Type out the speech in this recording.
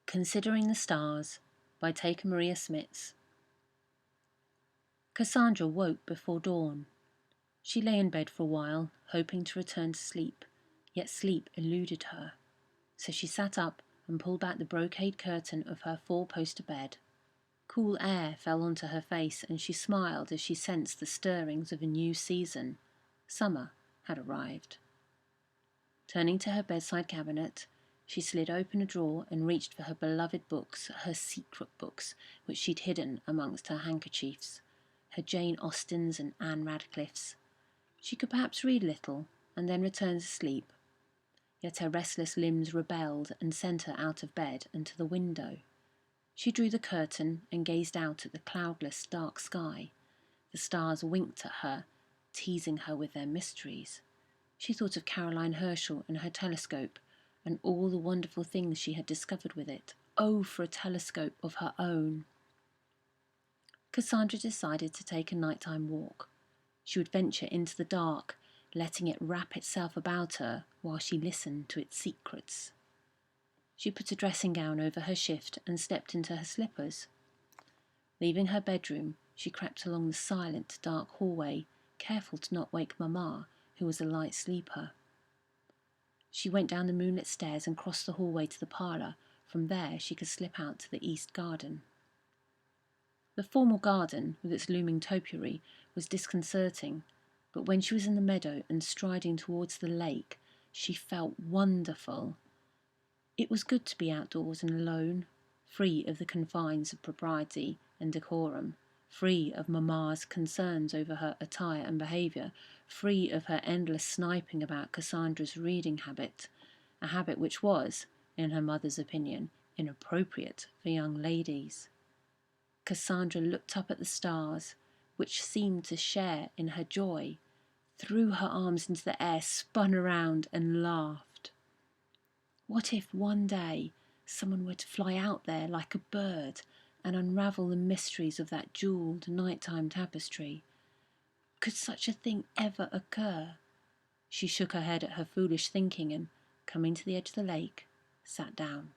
Considering the Stars by Teika Marija Smits. Cassandra woke before dawn. She lay in bed for a while, hoping to return to sleep, yet sleep eluded her. So she sat up and pulled back the brocade curtain of her four-poster bed. Cool air fell onto her face and she smiled as she sensed the stirrings of a new season. Summer had arrived. Turning to her bedside cabinet, she slid open a drawer and reached for her beloved books, her secret books, which she'd hidden amongst her handkerchiefs, her Jane Austens and Anne Radcliffes. She could perhaps read a little and then return to sleep. Yet her restless limbs rebelled and sent her out of bed and to the window. She drew the curtain and gazed out at the cloudless, dark sky. The stars winked at her, teasing her with their mysteries. She thought of Caroline Herschel and her telescope, and all the wonderful things she had discovered with it. Oh, for a telescope of her own! Cassandra decided to take a nighttime walk. She would venture into the dark, letting it wrap itself about her while she listened to its secrets. She put a dressing gown over her shift and stepped into her slippers. Leaving her bedroom, she crept along the silent, dark hallway, careful to not wake Mamma, who was a light sleeper. She went down the moonlit stairs and crossed the hallway to the parlour. From there she could slip out to the east garden. The formal garden, with its looming topiary, was disconcerting, but when she was in the meadow and striding towards the lake, she felt wonderful. It was good to be outdoors and alone, free of the confines of propriety and decorum, free of Mamma's concerns over her attire and behaviour, free of her endless sniping about Cassandra's reading habit, a habit which was, in her mother's opinion, inappropriate for young ladies. Cassandra looked up at the stars, which seemed to share in her joy, threw her arms into the air, spun around and laughed. What if one day someone were to fly out there like a bird and unravel the mysteries of that jewelled nighttime tapestry? Could such a thing ever occur? She shook her head at her foolish thinking and, coming to the edge of the lake, sat down.